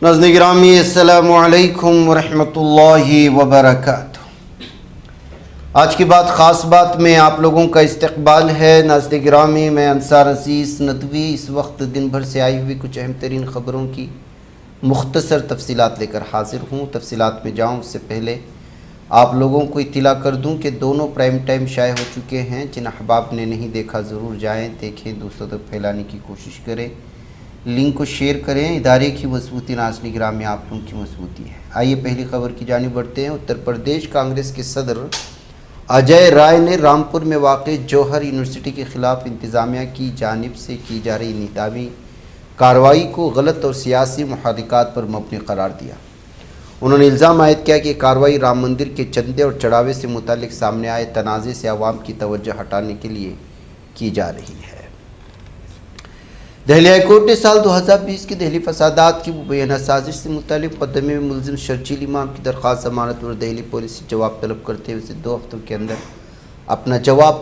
नाज़रीन गिरामी अस्सलामु अलैकुम वरहमतुल्लाहि वबरकातुहू। आज की बात ख़ास बात में आप लोगों का इस्तकबाल है। नाज़रीन गिरामी, मैं अंसार अज़ीज़ नदवी इस वक्त दिन भर से आई हुई कुछ अहम तरीन ख़बरों की मुख्तसर तफसीलात लेकर हाज़िर हूँ। तफसीलात में जाऊँ उससे पहले आप लोगों को इत्तला कर दूँ कि दोनों प्राइम टाइम शाये हो चुके हैं। जिन अहबाब ने नहीं देखा ज़रूर जाएँ, देखें, दूसरों तक फैलाने की कोशिश करें, लिंक को शेयर करें। इदारे की मजबूती नाज़रीन गिरामी आप लोगों की मजबूती है। आइए पहली खबर की जानिब बढ़ते हैं। उत्तर प्रदेश कांग्रेस के सदर अजय राय ने रामपुर में वाक़ जौहर यूनिवर्सिटी के ख़िलाफ़ इंतज़ामिया की जानिब से की जा रही निदामी कार्रवाई को गलत और सियासी मुहर्रिकात पर मबनी करार दिया। उन्होंने इल्ज़ाम आयद किया कि कार्रवाई राम मंदिर के चंदे और चढ़ावे से मुतालिक सामने आए तनाज़े से आवाम की तवज्जो हटाने के लिए की जा रही है। दिल्ली हाई कोर्ट ने साल 2020 की दिल्ली फसादात की मुबैना साजिश से मुतालिक मुकदमे में मुलजिम शर्जील इमाम की दरख्वास्त ज़मानत पर दिल्ली पुलिस से जवाब तलब करते हुए उसे 2 हफ्तों के अंदर अपना जवाब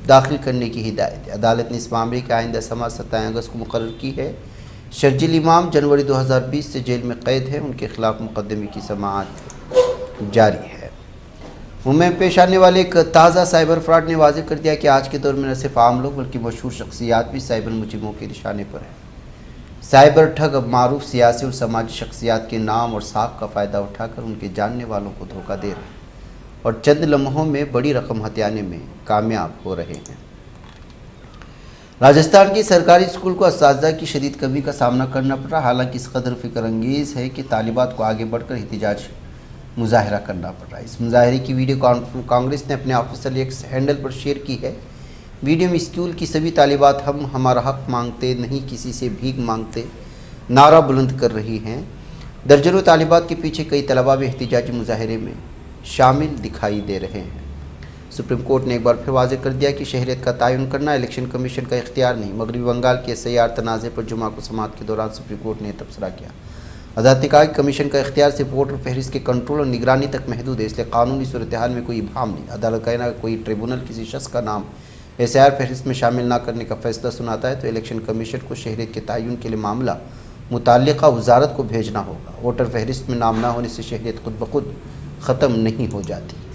दाखिल करने की हिदायत दी। अदालत ने इस मामले की आइंदा समाअत 27 अगस्त को मुकर्रर की है। शर्जील इमाम जनवरी 2020 से जेल में कैद है। उनके खिलाफ मुकदमे की समाअत जारी है। मुंबई में पेश आने वाले एक ताज़ा साइबर फ्रॉड ने वाज़ेह कर दिया कि आज के दौर में न सिर्फ आम लोग बल्कि मशहूर शख्सियात भी साइबर मुजरिमों के निशाने पर हैं। साइबर ठग अब मारूफ सियासी और समाजी शख्सियात के नाम और साख का फ़ायदा उठाकर उनके जानने वालों को धोखा दे रहे हैं और चंद लम्हों में बड़ी रकम हथियाने में कामयाब हो रहे हैं। राजस्थान की सरकारी स्कूल को असातिज़ा की शदीद कमी का सामना करना पड़ रहा। हालांकि इस कदर फ़िक्र अंगेज़ है कि तालिबात को आगे बढ़कर एहतिजाज मुजाहिरा करना पड़ रहा है। इस मुजाहरे की वीडियो कांग्रेस ने अपने ऑफिशियल एक्स हैंडल पर शेयर की है। वीडियो में स्कूल की सभी तालिबात हम हमारा हक मांगते, नहीं किसी से भीख मांगते नारा बुलंद कर रही हैं। दर्जनों तालिबात के पीछे कई तलबा भी एहतिजाजी मुजाहरे में शामिल दिखाई दे रहे हैं। सुप्रीम कोर्ट ने एक बार फिर वाज़ेह कर दिया कि शहरियत का तयन करना इलेक्शन कमीशन का इख्तियार नहीं। मगरबी बंगाल के SIR तनाज़े पर जुमा को समाअत के दौरान सुप्रीम कोर्ट ने तबसरा किया। अदालत ने कहा कि कमीशन का इख्तियार सिर्फ वोटर फहरिस्त के कंट्रोल और निगरानी तक महदूद है, इसलिए कानूनी सूरत हाल में कोई इबाहम नहीं। अदालत का कहना कोई ट्रिब्यूनल किसी शख्स का नाम SIR फहरिस्त में शामिल ना करने का फैसला सुनाता है तो इलेक्शन कमीशन को शहरियत के तयन के लिए मामला मुताल्लिक़ा वजारत को भेजना होगा। वोटर फहरिस्त में नाम ना होने से शहरियत खुद ब खुद ख़त्म नहीं हो जाती।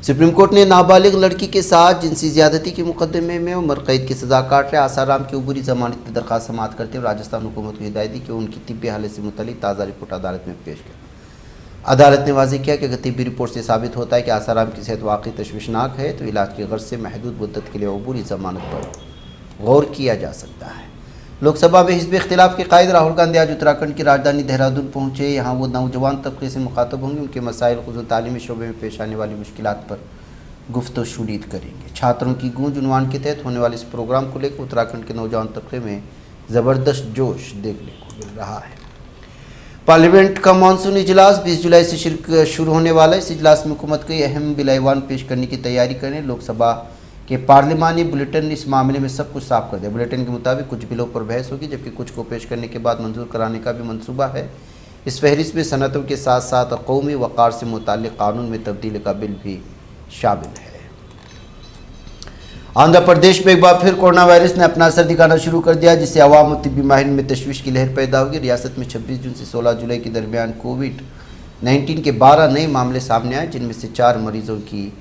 सुप्रीम कोर्ट ने नाबालिग लड़की के साथ जिनसी ज़्यादती के मुकदमे में उम्र कैद की सज़ा काट रहे आसाराम की उबूरी ज़मानत की दरख्वास्त समाअत करते हुए राजस्थान हुकूमत को हिदायत दी कि उनकी तिब्बी हालत से मुतल्लिक़ ताज़ा रिपोर्ट अदालत में पेश करें। अदालत ने वाज़ेह किया कि अगर तिब्बी रिपोर्ट से साबित होता है कि आसाराम की सेहत वाकई तशवीशनाक है तो इलाज की गर्ज से महदूद मुद्दत के लिए उबूरी ज़मानत पर गौर किया जा सकता है। लोकसभा में हिज़्ब इख्तिलाफ के कायद राहुल गांधी आज उत्तराखंड की राजधानी देहरादून पहुँचे। यहाँ वो नौजवान तबके से मुखातब होंगे। उनके मसाइल खुसूस तालीमी शोबे में पेश आने वाली मुश्किलात पर गुफ्तशुनीद करेंगे। छात्रों की गूंज उन्वान के तहत होने वाले इस प्रोग्राम को लेकर उत्तराखंड के नौजवान तबके में ज़बरदस्त जोश देखने को मिल रहा है। पार्लियामेंट का मानसून इजलास 20 जुलाई से शुरू होने वाला है। इस इजलास में हुकूमत को अहम बिल-ए-वान पेश करने की तैयारी करें। लोकसभा के पार्लिमानी बुलेटिन ने इस मामले में सब कुछ साफ कर दिया। बुलेटिन के मुताबिक कुछ बिलों पर बहस होगी जबकि कुछ को पेश करने के बाद मंजूर कराने का भी मंसूबा है। इस फहरिस्त में सनतों के साथ साथ कौमी वक़ार से मुताल्लिक़ कानून में तब्दीली का बिल भी शामिल है। आंध्र प्रदेश में एक बार फिर कोरोना वायरस ने अपना असर दिखाना शुरू कर दिया जिससे अवाम और तिब्बी माहिरीन में तशवीश की लहर पैदा होगी। रियासत में 26 जून से 16 जुलाई के दरमियान कोविड-19 के 12 नए मामले सामने आए जिनमें से 4 मरीजों की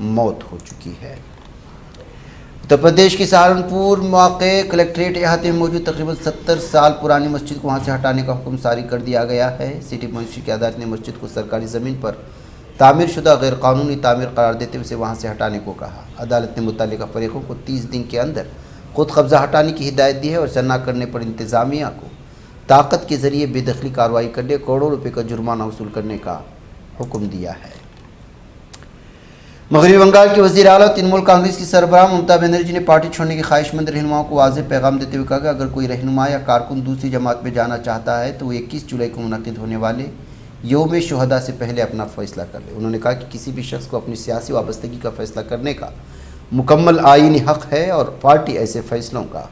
मौत हो चुकी है। उत्तर प्रदेश की सहारनपुर मौके कलेक्ट्रेट अहाते में मौजूद तकरीबन 70 साल पुरानी मस्जिद को वहाँ से हटाने का हुक्म जारी कर दिया गया है। सिटी मजिस्ट्रेट की अदालत ने मस्जिद को सरकारी ज़मीन पर तामीर शुदा गैर कानूनी तामीर करार देते हुए उसे वहाँ से हटाने को कहा। अदालत ने मुतल्लिका फरीकों को 30 दिन के अंदर खुद कब्ज़ा हटाने की हिदायत दी है और चलना करने पर इंतज़ामिया को ताकत के ज़रिए बेदखली कार्रवाई करने करोड़ों रुपये का जुर्माना वसूल करने का हुक्म दिया है। मगरबी बंगाल के वज़ीर आला तृणमूल कांग्रेस की सरबराह ममता बनर्जी ने पार्टी छोड़ने के ख्वाहिशमंद रहनुमाओं को वाज़ेह पैगाम देते हुए कहा कि अगर कोई रहनुमा या कारकुन दूसरी जमात में जाना चाहता है तो वो 21 जुलाई को मुनक़िद होने वाले यौम शुहदा से पहले अपना फ़ैसला कर ले। उन्होंने कहा कि किसी भी शख्स को अपनी सियासी वाबस्तगी का फ़ैसला करने का मुकम्मल आईनी हक़ है और पार्टी ऐसे फ़ैसलों का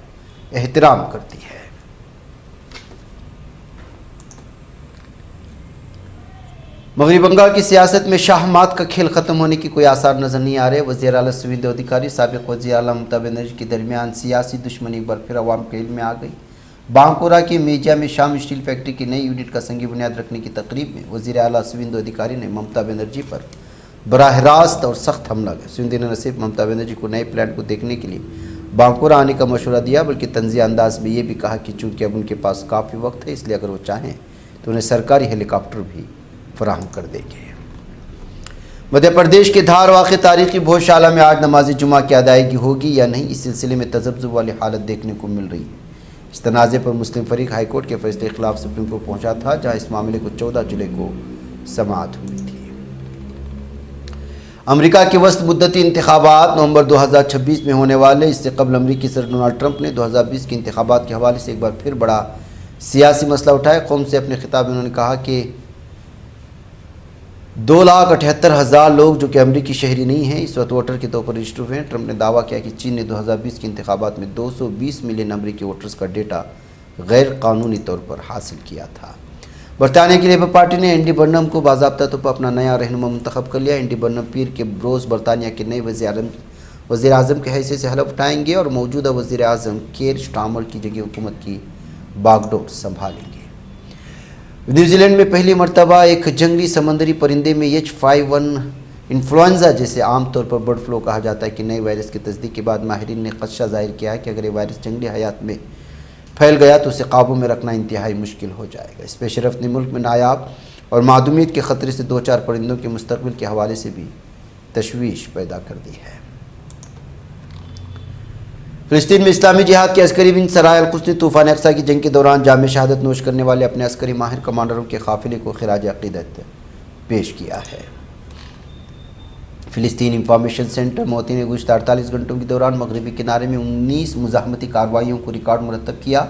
एहतराम करती है। मगरबी बंगाल की सियासत में शाहमात का खेल ख़त्म होने की कोई आसार नज़र नहीं आ रहे। वज़ीर आला सुवेंदु अधिकारी साबिक़ वज़ीर आला ममता बनर्जी के दरमियान सियासी दुश्मनी एक बार फिर अवाम के इल्म में आ गई। बांकुरा के मेजिया में शाम स्टील फैक्ट्री की नई यूनिट का संगी बुनियाद रखने की तकरीब में वज़ीर आला सुवेंदु अधिकारी ने ममता बनर्जी पर बराह रास्त और सख्त हमला किया। सुवेंदु ने न सिर्फ ममता बनर्जी को नए प्लान को देखने के लिए बांकुरा आने का मशवरा दिया, बल्कि तंज़िया अंदाज में ये भी कहा कि चूँकि अब उनके पास काफ़ी वक्त है, इसलिए अगर वो चाहें तो उन्हें सरकारी हेलीकॉप्टर भी फराहम कर देंगे। मध्य प्रदेश के धार वाक़ तारीख़ी भोजशाला में आज नमाज जुमा की अदायगी होगी या नहीं, इस सिलसिले में तज़ब्ज़ुब वाली हालत देखने को मिल रही है। इस तनाज़े पर मुस्लिम फ़रीक हाई कोर्ट के फैसले के खिलाफ सुप्रीम कोर्ट पहुंचा था, जहां इस मामले को 14 जुलाई को समाअत हुई थी। अमेरिका के वस्त मुद्दती इंतखाबात नवंबर 2026 में होने वाले। इससे कबल अमेरिकी सदर डोनाल्ड ट्रंप ने 2020 के इंतखाबात के हवाले से एक बार फिर बड़ा सियासी मसला उठाया। कौम से अपने खिताब में उन्होंने कहा कि 2,78,000 लोग जो कि अमेरिकी शहरी नहीं हैं इस वक्त वोटर के तौर पर रजिस्टर हुए हैं। ट्रंप ने दावा किया कि चीन ने 2020 के इंतखाबात में 220 मिलियन अमेरिकी वोटर्स का डेटा गैर कानूनी तौर पर हासिल किया था। बरतानिया की लेबर पार्टी ने एंडी बर्नम को बाज़ाब्ता तौर पर अपना नया रहनुमा मुंतखब कर लिया। एंडी बर्नम पीर के रोज़ बरतानिया के नए वज़ीर आज़म के हैसियत से हलफ उठाएंगे और मौजूदा वज़ीर आज़म केर स्टार्मर की जगह हुकूमत की बागडोर संभालेंगे। न्यूजीलैंड में पहली मरतबा एक जंगली समंदरी परिंदे में H5N1 इन्फ्लुएंजा, जिसे आमतौर पर बर्ड फ्लू कहा जाता है, कि नए वायरस की तस्दीक के बाद माहिरीन ने खदशा जाहिर किया है कि अगर ये वायरस जंगली हयात में फैल गया तो उसे काबू में रखना इंतहाई मुश्किल हो जाएगा। इस पेशरफ्त ने मुल्क में नायाब और मादूमियत के ख़तरे से 2-4 परिंदों के मुस्तकबिल के हवाले से भी तशवीश पैदा कर दी है। फ़िलिस्तीन में इस्लामी जिहाद के अस्करी विंग सराय अल-कुद्स ने तूफ़ान अक्सा की जंग के दौरान जाम शहादत नोश करने वाले अपने अस्करी माहिर कमांडरों के काफ़िले को खिराज अक़ीदत पेश किया है। फ़िलिस्तीन इंफॉर्मेशन सेंटर मोती ने गुज़श्ता 48 घंटों के दौरान मगरबी किनारे में 19 मुज़ाहमती कार्रवाइयों को रिकॉर्ड मुरतब किया,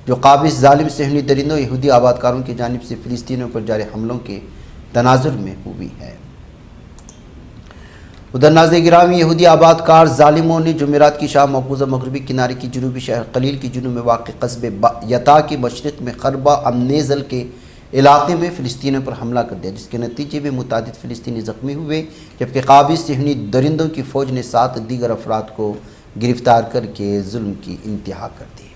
जो काबिज़ ज़ालिम सहनी दरिंदों यहूदी आबादकारों की जानिब से फ़िलिस्तीनियों पर जारी हमलों के तनाजुर में हुई है। उधर नाज़रीन गिरामी, यहूदी आबादकार ज़ालिमों ने जुमेरात की शाम मकबूजा मगरबी किनारे की जनूबी शहर कलील की जुनूब में वाक़ कस्बे यता के मशरक़ में खरबा अमनेज़ल के इलाके में फ़िलिस्तीनियों पर हमला कर दिया, जिसके नतीजे में मुतादिद फ़िलिस्तीनी ज़ख्मी हुए, जबकि काबिज़ सहनी दरिंदों की फ़ौज ने 7 दीगर अफराद को गिरफ़्तार करके जुल्म की इंतहा कर दी।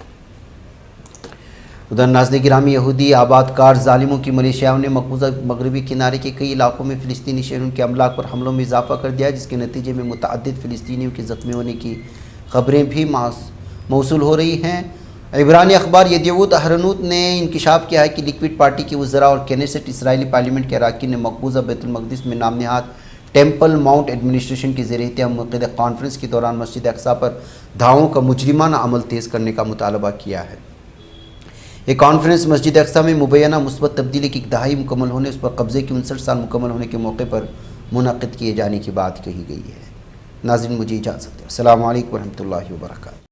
उधर नाज़रीन गिरामी, यहूदी आबादकार ज़ालिमों की मलेशियाओं ने मकबूजा मगरबी किनारे के कई इलाकों में फ़िलिस्तीनी शहरों के अमलाक पर हमलों में इजाफ़ा कर दिया, जिसके नतीजे में मुतअद्दिद फ़िलिस्तीनियों के ज़ख्मी होने की ख़बरें भी मौसूल हो रही हैं। इब्रानी अखबार यदीऊत अहरनूत ने इंकिशाफ किया है कि लिक्विड पार्टी के वज़रा और कैनेसेट इसराइली पार्लियामेंट के अरकान ने मकबूजा बैतुल मक़दिस में नाम नहाद टेम्पल माउंट एडमिनिस्ट्रेशन के ज़रिए एहतियाम मुनक़िदा कॉन्फ्रेंस के दौरान मस्जिद अक्सा पर धावों का मुजरिमाना अमल तेज़ करने का मुतालबा किया है। ये कॉन्फ्रेंस मस्जिद अक्सा में मुबैना मुस्बत तब्दीली की 1 दहाई मुकम्मल होने, उस पर कब्ज़े की 59 साल मुकम्मल होने के मौके पर मुनक़िद किए जाने की बात कही गई है। नाज़रीन, मुझे इजाज़त दें। अस्सलामु अलैकुम व रहमतुल्लाहि व बरकातहू।